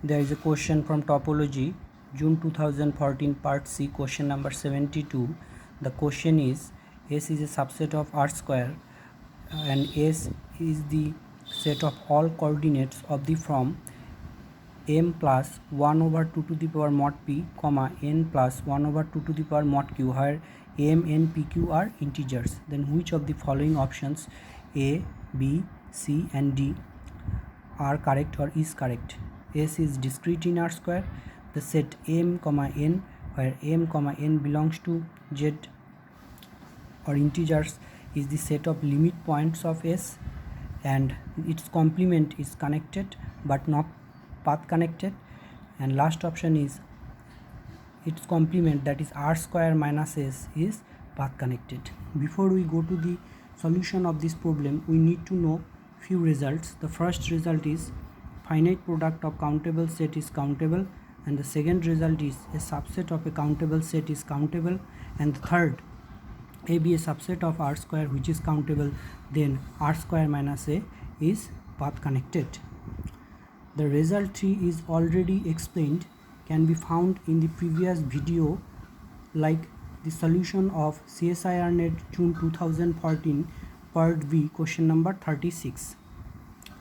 There is a question from Topology, June 2014, Part C, question number 72. The question is, S is a subset of R square and S is the set of all coordinates of the form m plus 1 over 2 to the power mod p, comma n plus 1 over 2 to the power mod q, where m, n, p, q are integers. Then which of the following options A, B, C and D are correct or is correct? S is discrete in R square. The set m, n, where m, n belongs to Z or integers, is the set of limit points of S, and its complement is connected but not path connected. And last option is its complement, that is R square minus S, is path connected. Before we go to the solution of this problem, we need to know few results. The first result is finite product of countable set is countable, and the second result is a subset of a countable set is countable, and the third, A be a subset of R square which is countable, then R square minus A is path connected. The result 3 is already explained, can be found in the previous video, like the solution of CSIRNet June 2014 Part V, question number 36.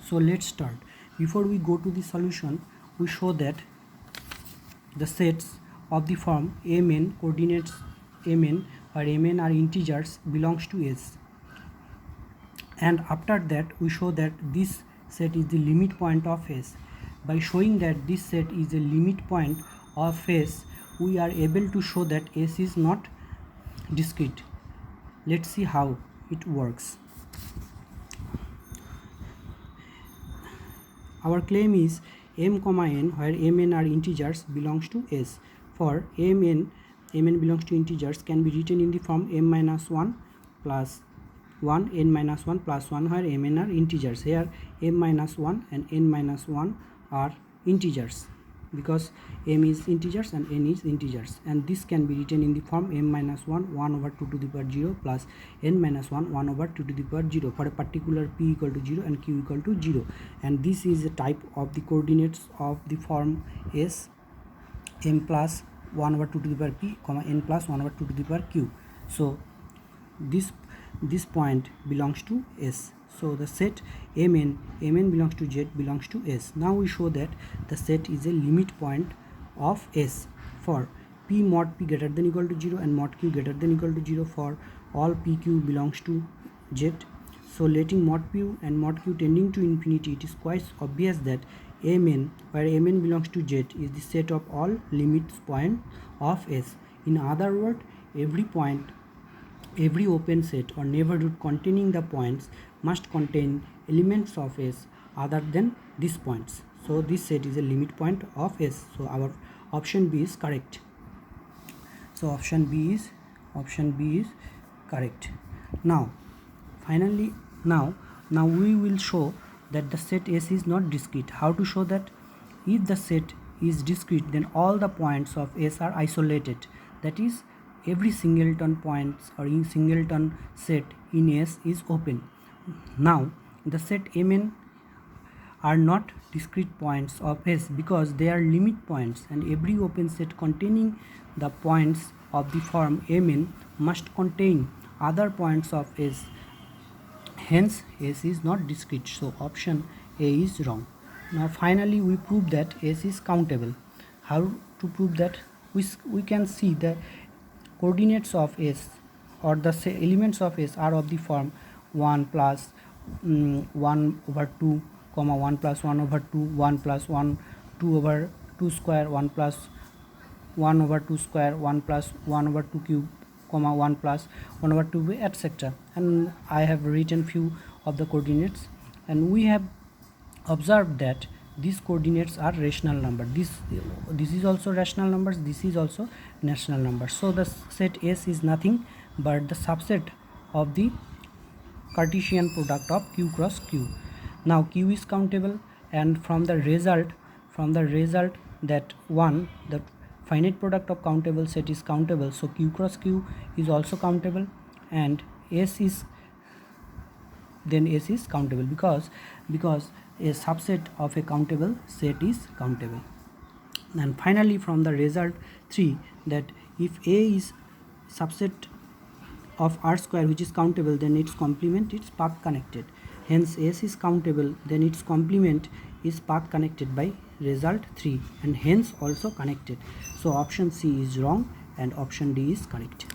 So let's start. Before we go to the solution, we show that the sets of the form Mn, coordinates Mn, where Mn are integers, belongs to S. And after that we show that this set is the limit point of S. By showing that this set is a limit point of S, we are able to show that S is not discrete. Let's see how it works. Our claim is m, n, where mn are integers, belongs to S. For mn belongs to integers, can be written in the form m minus 1 plus 1, n minus 1 plus 1, where mn are integers. Here m minus 1 and n minus 1 are integers, because m is integers and n is integers, and this can be written in the form m minus 1 1 over 2 to the power 0 plus n minus 1 1 over 2 to the power 0 for a particular p equal to 0 and q equal to 0. And this is a type of the coordinates of the form S, m plus 1 over 2 to the power p, comma n plus 1 over 2 to the power q. So this point belongs to S. So the set mn belongs to Z, belongs to S. Now we show that the set is a limit point of S for p mod p greater than equal to 0 and mod q greater than equal to 0 for all pq belongs to Z. So letting mod p and mod q tending to infinity, it is quite obvious that mn, where mn belongs to Z, is the set of all limit point of S. In other words, every open set or neighborhood containing the points must contain elements of S other than these points. So this set is a limit point of S. So our option B is correct. So option B is correct. Now finally, now we will show that the set S is not discrete. How to show that? If the set is discrete, then all the points of S are isolated. That is, every singleton points or in singleton set in S is open. Now the set Mn are not discrete points of S because they are limit points, and every open set containing the points of the form Mn must contain other points of S. Hence S is not discrete. So option A is wrong. Now finally we prove that S is countable. How to prove that? We can see the coordinates of S or the elements of S are of the form 1 plus 1 over 2, comma 1 plus 1 over 2, 1 plus 1, 2 over 2 square, 1 plus 1 over 2 square, 1 plus 1 over 2 cube, comma 1 plus 1 over 2, etc. And I have written few of the coordinates, and we have observed that these coordinates are rational number. This is also rational numbers, this is also rational numbers. So the set S is nothing but the subset of the Cartesian product of q cross q. Now q is countable, and from the result that the finite product of countable set is countable, so q cross q is also countable, and S is then S is countable, because a subset of a countable set is countable. And finally, from the result 3, that if A is subset of R square which is countable, then its complement is path connected. Hence S is countable, then its complement is path connected by result 3, and hence also connected. So option C is wrong and option D is correct.